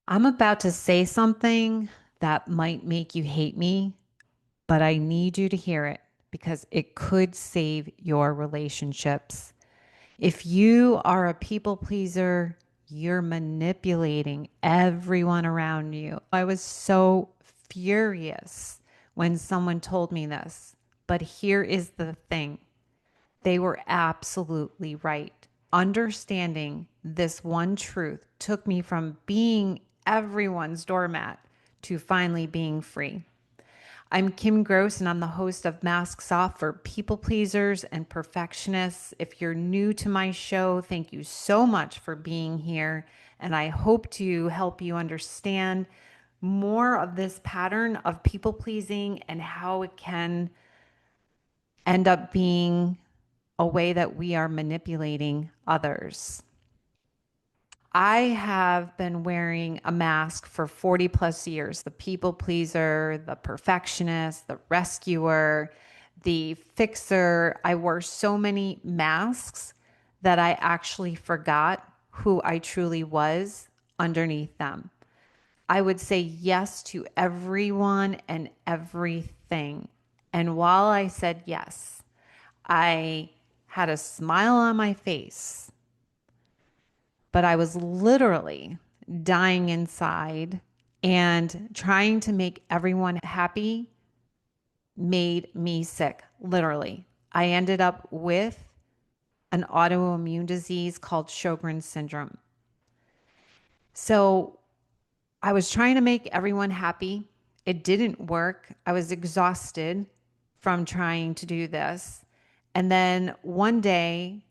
I'm about to say something that might make you hate me, but I need you to hear it because it could save your relationships. If you are a people pleaser, you're manipulating everyone around you. I was so furious when someone told me this, but here is the thing. They were absolutely right. Understanding this one truth took me from being everyone's doormat to finally being free. I'm Kim Gross, and I'm the host of Masks Off for People Pleasers and Perfectionists. If you're new to my show, thank you so much for being here. And I hope to help you understand more of this pattern of people pleasing and how it can end up being a way that we are manipulating others. I have been wearing a mask for 40 plus years. The people pleaser, the perfectionist, the rescuer, the fixer. I wore so many masks that I actually forgot who I truly was underneath them. I would say yes to everyone and everything. And while I said yes, I had a smile on my face, but I was literally dying inside, and trying to make everyone happy made me sick, literally. I ended up with an autoimmune disease called Sjogren's syndrome. So I was trying to make everyone happy. It didn't work. I was exhausted from trying to do this. And then one day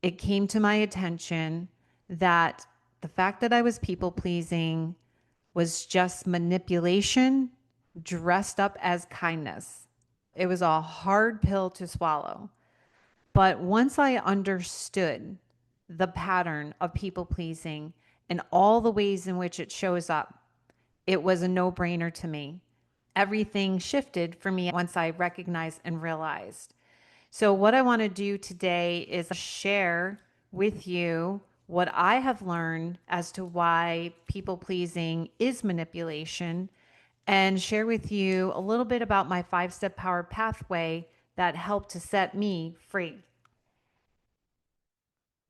it came to my attention that the fact that I was people pleasing was just manipulation dressed up as kindness. It was a hard pill to swallow. But once I understood the pattern of people pleasing and all the ways in which it shows up, it was a no brainer to me. Everything shifted for me once I recognized and realized. So, what I want to do today is share with you what I have learned as to why people pleasing is manipulation, and share with you a little bit about my 5 step power pathway that helped to set me free.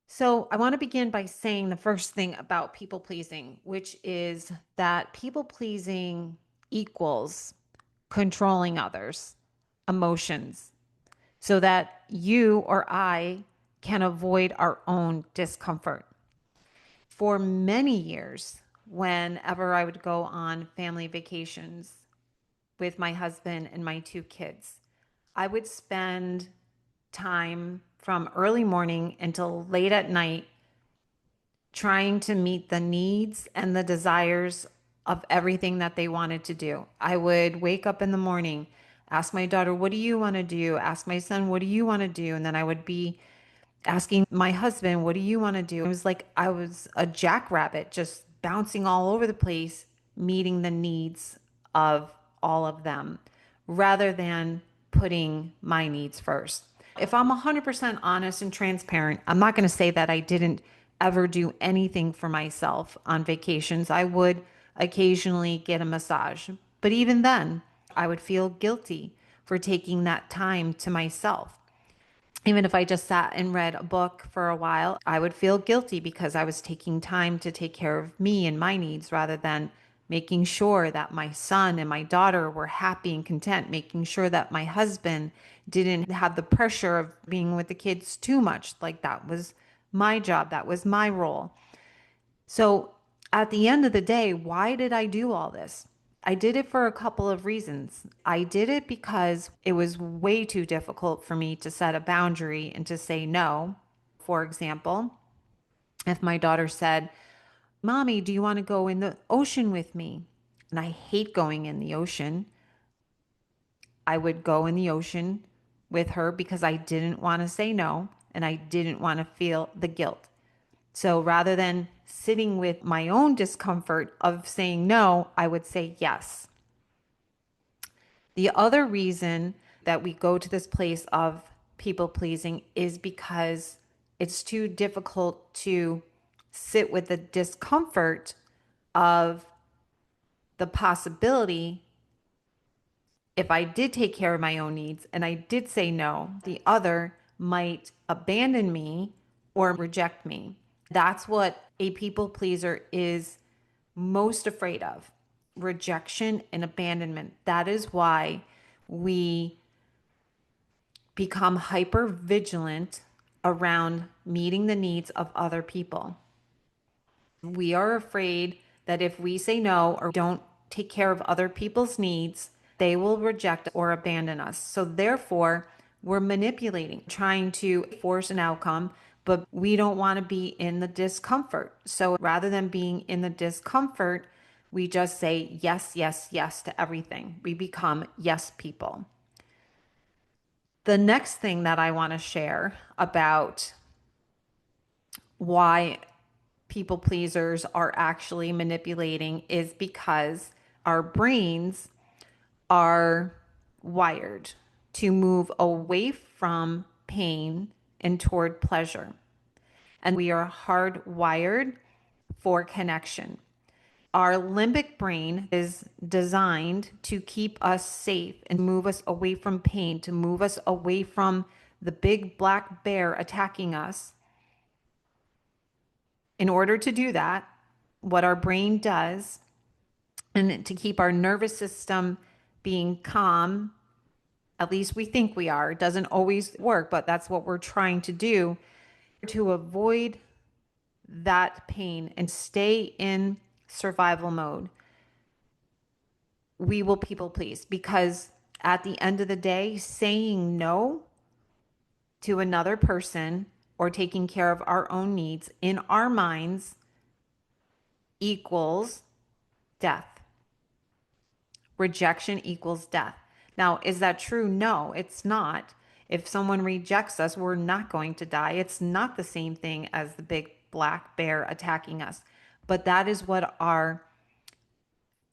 So, I want to begin by saying the first thing about people pleasing, which is that people pleasing equals controlling others' emotions so that you or I can avoid our own discomfort. For many years, whenever I would go on family vacations with my husband and my 2 kids, I would spend time from early morning until late at night trying to meet the needs and the desires of everything that they wanted to do. I would wake up in the morning, ask my daughter, "What do you want to do?" Ask my son, "What do you want to do?" And then I would be asking my husband, "What do you want to do?" It was like I was a jackrabbit just bouncing all over the place, meeting the needs of all of them rather than putting my needs first. If I'm 100% honest and transparent, I'm not going to say that I didn't ever do anything for myself on vacations. I would occasionally get a massage, but even then, I would feel guilty for taking that time to myself. Even if I just sat and read a book for a while, I would feel guilty because I was taking time to take care of me and my needs rather than making sure that my son and my daughter were happy and content, making sure that my husband didn't have the pressure of being with the kids too much. Like that was my job, that was my role. So at the end of the day, why did I do all this? I did it for a couple of reasons. I did it because it was way too difficult for me to set a boundary and to say no. For example, if my daughter said, "Mommy, do you want to go in the ocean with me?" And I hate going in the ocean. I would go in the ocean with her because I didn't want to say no and I didn't want to feel the guilt. So rather than sitting with my own discomfort of saying no, I would say yes. The other reason that we go to this place of people pleasing is because it's too difficult to sit with the discomfort of the possibility if I did take care of my own needs and I did say no, the other might abandon me or reject me. That's what a people pleaser is most afraid of, rejection and abandonment. That is why we become hyper vigilant around meeting the needs of other people. We are afraid that if we say no or don't take care of other people's needs, they will reject or abandon us. So, therefore, we're manipulating, trying to force an outcome, but we don't want to be in the discomfort. So, rather than being in the discomfort, we just say yes, yes, yes to everything. We become yes people. The next thing that I want to share about why people pleasers are actually manipulating is because our brains are wired to move away from pain and toward pleasure. And we are hardwired for connection. Our limbic brain is designed to keep us safe and move us away from pain, to move us away from the big black bear attacking us. In order to do that, what our brain does, and to keep our nervous system being calm, at least we think we are, it doesn't always work, but that's what we're trying to do to avoid that pain and stay in survival mode. We will people please because at the end of the day, saying no to another person or taking care of our own needs in our minds equals death. Rejection equals death. Now, is that true? No, it's not. If someone rejects us, we're not going to die. It's not the same thing as the big black bear attacking us. But that is what our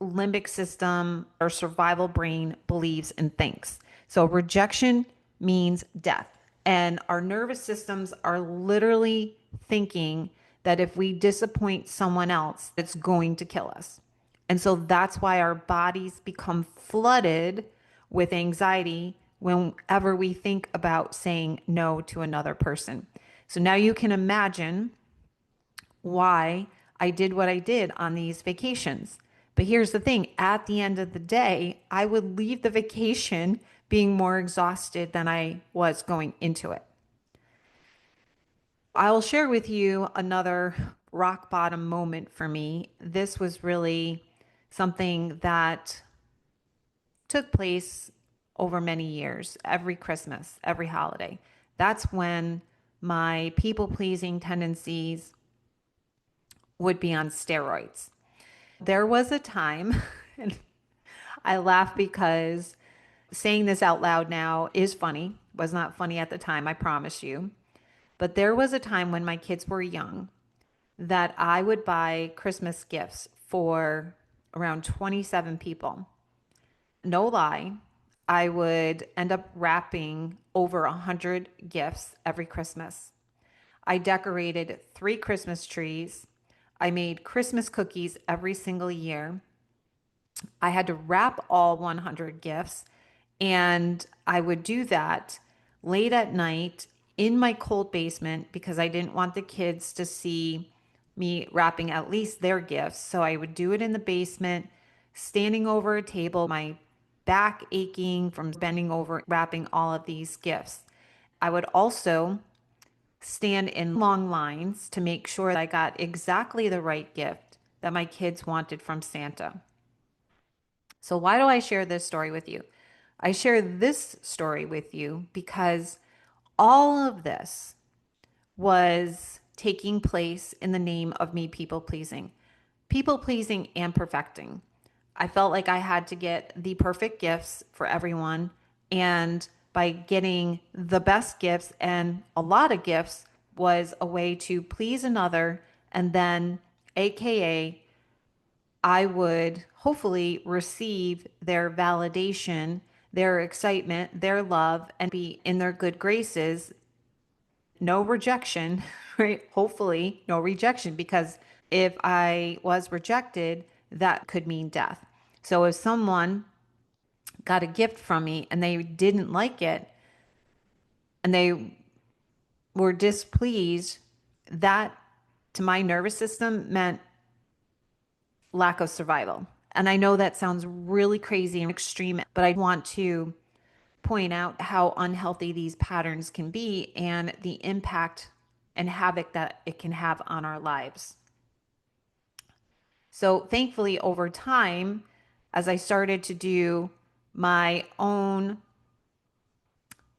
limbic system, our survival brain believes and thinks. So rejection means death. And our nervous systems are literally thinking that if we disappoint someone else, it's going to kill us. And so that's why our bodies become flooded with anxiety whenever we think about saying no to another person. So now you can imagine why I did what I did on these vacations. But here's the thing, at the end of the day, I would leave the vacation being more exhausted than I was going into it. I'll share with you another rock bottom moment for me. This was really something that took place over many years, every Christmas, every holiday. That's when my people pleasing tendencies would be on steroids. There was a time, and I laugh because saying this out loud now is funny, was not funny at the time, I promise you. But there was a time when my kids were young that I would buy Christmas gifts for around 27 people. No lie, I would end up wrapping over 100 gifts every Christmas. I decorated 3 Christmas trees. I made Christmas cookies every single year. I had to wrap all 100 gifts, and I would do that late at night in my cold basement because I didn't want the kids to see me wrapping at least their gifts. So I would do it in the basement, standing over a table, my back aching from bending over, wrapping all of these gifts. I would also stand in long lines to make sure I got exactly the right gift that my kids wanted from Santa. So, why do I share this story with you? I share this story with you because all of this was taking place in the name of me people pleasing and perfecting. I felt like I had to get the perfect gifts for everyone. And by getting the best gifts and a lot of gifts was a way to please another. And then, AKA, I would hopefully receive their validation, their excitement, their love, and be in their good graces. No rejection, right? Hopefully, no rejection because If I was rejected, that could mean death. So if someone got a gift from me and they didn't like it and they were displeased, that to my nervous system meant lack of survival. And I know that sounds really crazy and extreme, but I want to point out how unhealthy these patterns can be and the impact and havoc that it can have on our lives. So, thankfully, over time, as I started to do my own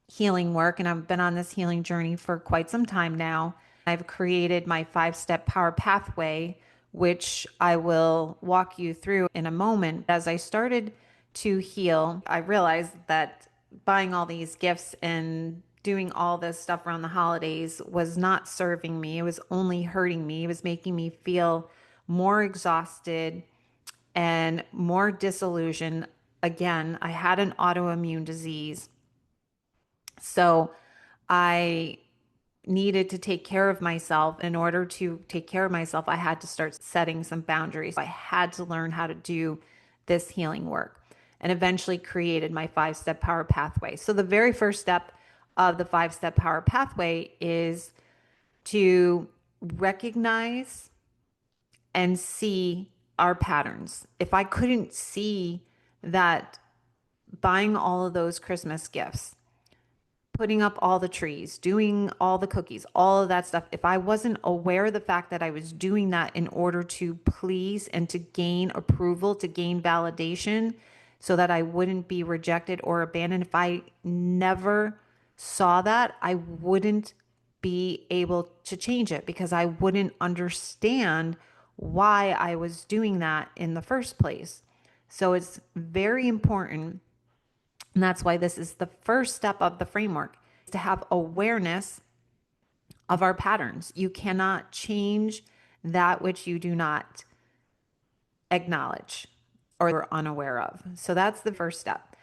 healing work, and I've been on this healing journey for quite some time now, I've created my 5 step power pathway, which I will walk you through in a moment. As I started to heal, I realized that buying all these gifts and doing all this stuff around the holidays was not serving me. It was only hurting me. It was making me feel more exhausted and more disillusioned. Again, I had an autoimmune disease. So I needed to take care of myself. In order to take care of myself, I had to start setting some boundaries. I had to learn how to do this healing work and eventually created my 5 step power pathway. So, the very first step of the 5 step power pathway is to recognize and see our patterns. If I couldn't see that buying all of those Christmas gifts, putting up all the trees, doing all the cookies, all of that stuff, if I wasn't aware of the fact that I was doing that in order to please and to gain approval, to gain validation, so that I wouldn't be rejected or abandoned, if I never saw that, I wouldn't be able to change it because I wouldn't understand why I was doing that in the first place. So it's very important, and that's why this is the first step of the framework, is to have awareness of our patterns. You cannot change that which you do not acknowledge or are unaware of. So that's the first step.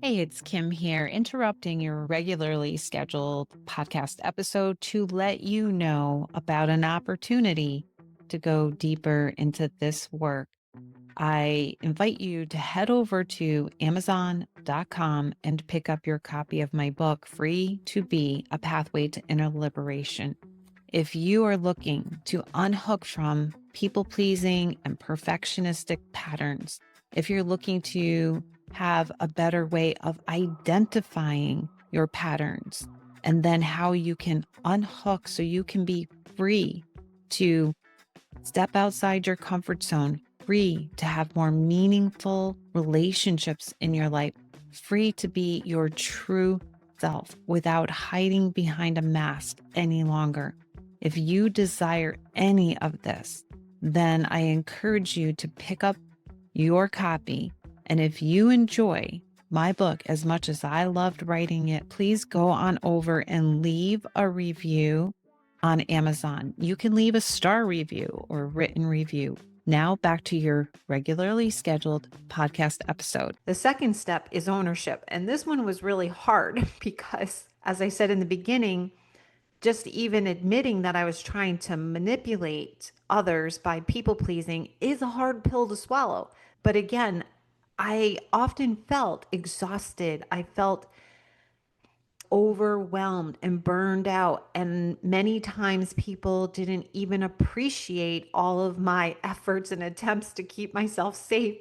Hey, it's Kim here, interrupting your regularly scheduled podcast episode to let you know about an opportunity to go deeper into this work. I invite you to head over to Amazon.com and pick up your copy of my book, Free to Be: A Pathway to Inner Liberation. If you are looking to unhook from people pleasing and perfectionistic patterns, if you're looking to have a better way of identifying your patterns and then how you can unhook so you can be free to step outside your comfort zone, free to have more meaningful relationships in your life, free to be your true self without hiding behind a mask any longer. If you desire any of this, then I encourage you to pick up your copy. And if you enjoy my book as much as I loved writing it, please go on over and leave a review on Amazon. You can leave a star review or written review. Now back to your regularly scheduled podcast episode. The second step is ownership. And this one was really hard because, as I said in the beginning, just even admitting that I was trying to manipulate others by people pleasing is a hard pill to swallow. But again, I often felt exhausted. I felt overwhelmed and burned out. And many times people didn't even appreciate all of my efforts and attempts to keep myself safe.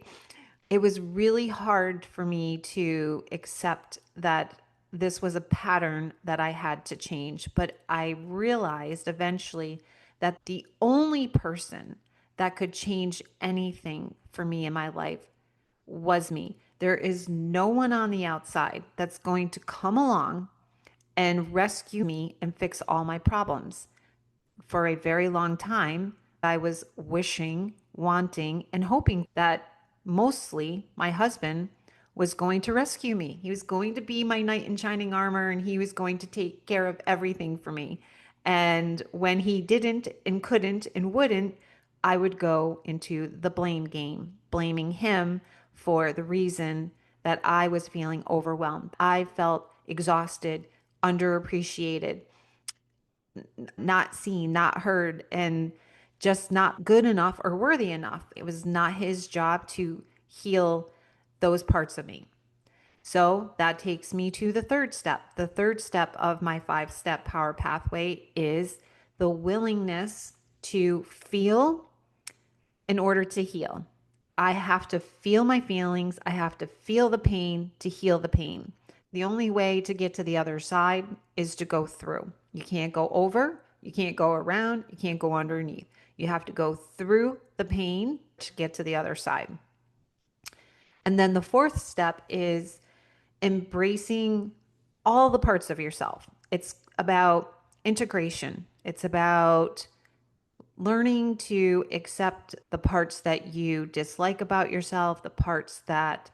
It was really hard for me to accept that this was a pattern that I had to change. But I realized eventually that the only person that could change anything for me in my life was me. There is no one on the outside that's going to come along and rescue me and fix all my problems. For a very long time, I was wishing, wanting, and hoping that mostly my husband was going to rescue me. He was going to be my knight in shining armor and he was going to take care of everything for me. And when he didn't and couldn't and wouldn't, I would go into the blame game, blaming him for the reason that I was feeling overwhelmed. I felt exhausted, underappreciated, not seen, not heard. And just not good enough or worthy enough. It was not his job to heal those parts of me. So that takes me to the third step. The third step of my 5 step power pathway is the willingness to feel in order to heal. I have to feel my feelings. I have to feel the pain to heal the pain. The only way to get to the other side is to go through. You can't go over, you can't go around, you can't go underneath. You have to go through the pain to get to the other side. And then the fourth step is embracing all the parts of yourself. It's about integration, it's about learning to accept the parts that you dislike about yourself, the parts that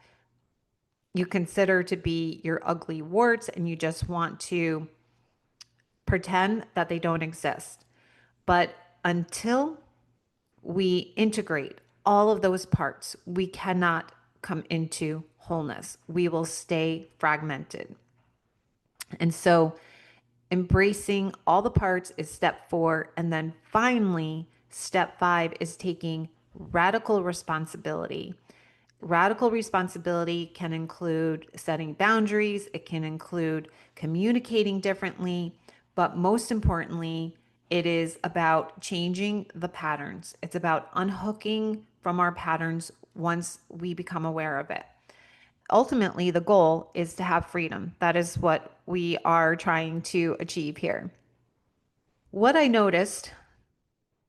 you consider to be your ugly warts, and you just want to pretend that they don't exist. But until we integrate all of those parts, we cannot come into wholeness. We will stay fragmented. And so, embracing all the parts is step 4. And then finally, step 5 is taking radical responsibility. Radical responsibility can include setting boundaries, it can include communicating differently, but most importantly, it is about changing the patterns. It's about unhooking from our patterns once we become aware of it. Ultimately, the goal is to have freedom. That is what we are trying to achieve here. What I noticed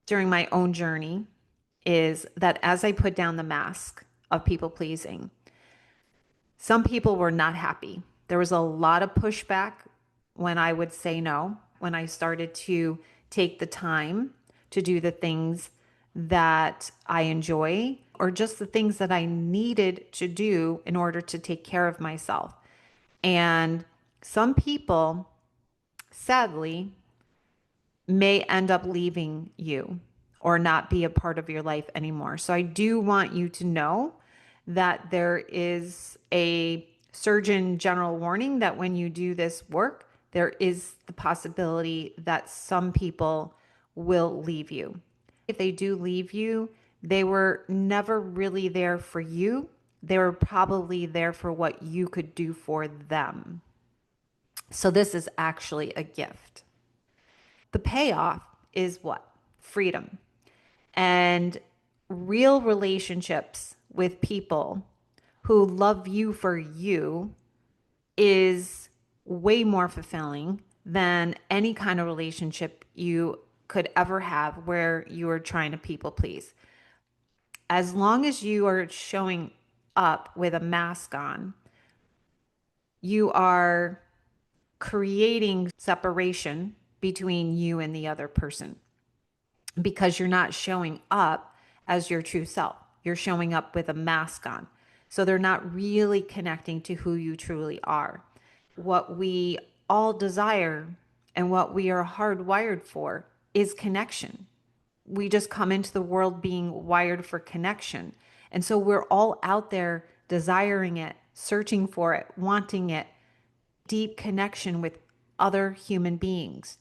during my own journey is that as I put down the mask of people pleasing, some people were not happy. There was a lot of pushback when I would say no, when I started to take the time to do the things that I enjoy or just the things that I needed to do in order to take care of myself. And some people, sadly, may end up leaving you or not be a part of your life anymore. So I do want you to know that there is a surgeon general warning that when you do this work, there is the possibility that some people will leave you. If they do leave you, they were never really there for you. They were probably there for what you could do for them. So this is actually a gift. The payoff is what? Freedom. And real relationships with people who love you for you is way more fulfilling than any kind of relationship you could ever have where you are trying to people please. As long as you are showing up with a mask on, you are creating separation between you and the other person because you're not showing up as your true self. You're showing up with a mask on. So they're not really connecting to who you truly are. What we all desire and what we are hardwired for is connection. We just come into the world being wired for connection. And so we're all out there desiring it, searching for it, wanting it, deep connection with other human beings.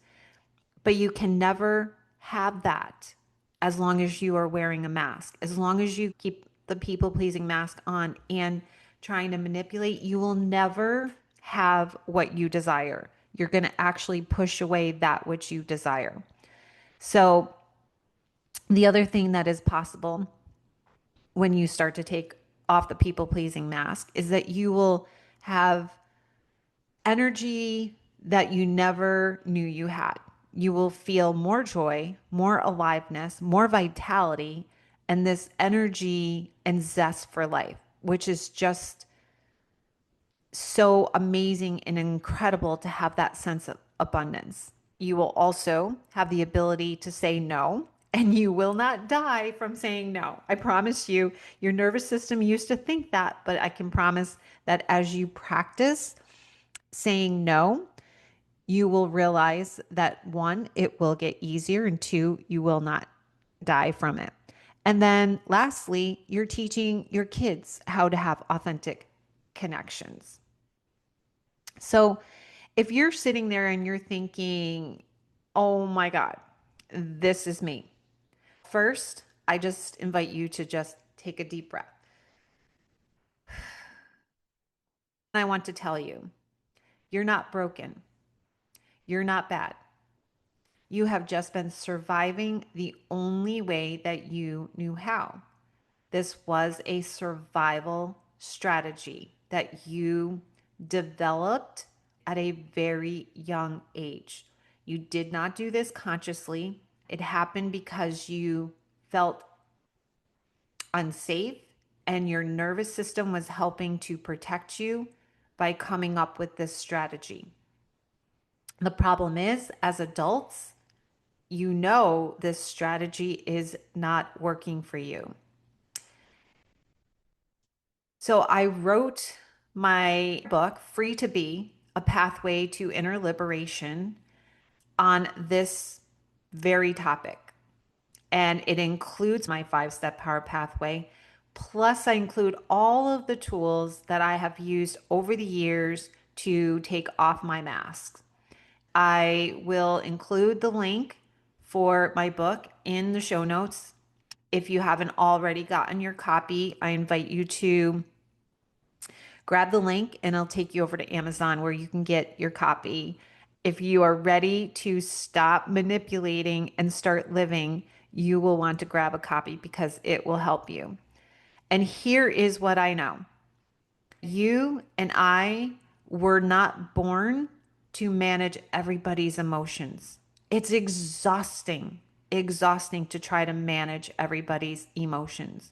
But you can never have that as long as you are wearing a mask. As long as you keep the people pleasing mask on and trying to manipulate, you will never have what you desire. You're going to actually push away that which you desire. So, the other thing that is possible when you start to take off the people pleasing mask is that you will have energy that you never knew you had. You will feel more joy, more aliveness, more vitality, and this energy and zest for life, which is just so amazing and incredible to have that sense of abundance. You will also have the ability to say no, and you will not die from saying no. I promise you, your nervous system used to think that, but I can promise that as you practice saying no, you will realize that one, it will get easier, and two, you will not die from it. And then lastly, you're teaching your kids how to have authentic connections. So if you're sitting there and you're thinking, oh my God, this is me. First, I just invite you to just take a deep breath. I want to tell you, you're not broken. You're not bad. You have just been surviving the only way that you knew how. This was a survival strategy that you developed at a very young age. You did not do this consciously. It happened because you felt unsafe and your nervous system was helping to protect you by coming up with this strategy. The problem is, as adults, you know this strategy is not working for you. So I wrote my book, Free to Be, A Pathway to Inner Liberation, on this very topic. And it includes my 5-step power pathway. Plus, I include all of the tools that I have used over the years to take off my masks. I will include the link for my book in the show notes. If you haven't already gotten your copy, I invite you to grab the link and it'll take you over to Amazon where you can get your copy. If you are ready to stop manipulating and start living, you will want to grab a copy because it will help you. And here is what I know: you and I were not born to manage everybody's emotions. It's exhausting to try to manage everybody's emotions.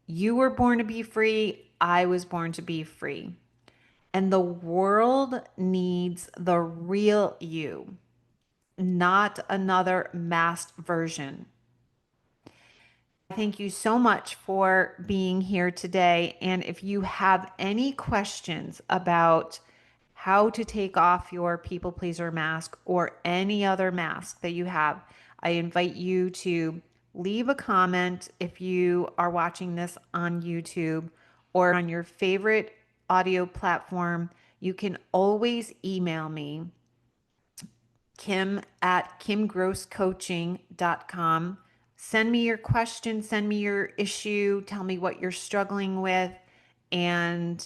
You were born to be free. I was born to be free. And the world needs the real you, not another masked version. Thank you so much for being here today. And if you have any questions about how to take off your people pleaser mask or any other mask that you have, I invite you to leave a comment if you are watching this on YouTube or on your favorite audio platform. You can always email me, Kim at kimgrosscoaching.com. Send me your question, send me your issue, tell me what you're struggling with, and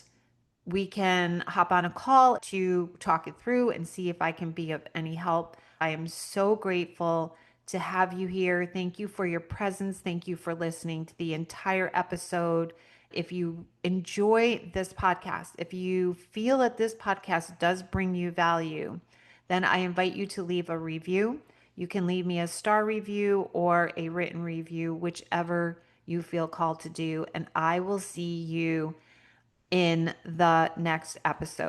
we can hop on a call to talk it through and see if I can be of any help. I am so grateful to have you here. Thank you for your presence. Thank you for listening to the entire episode. If you enjoy this podcast, if you feel that this podcast does bring you value, then I invite you to leave a review. You can leave me a star review or a written review, whichever you feel called to do. And I will see you in the next episode.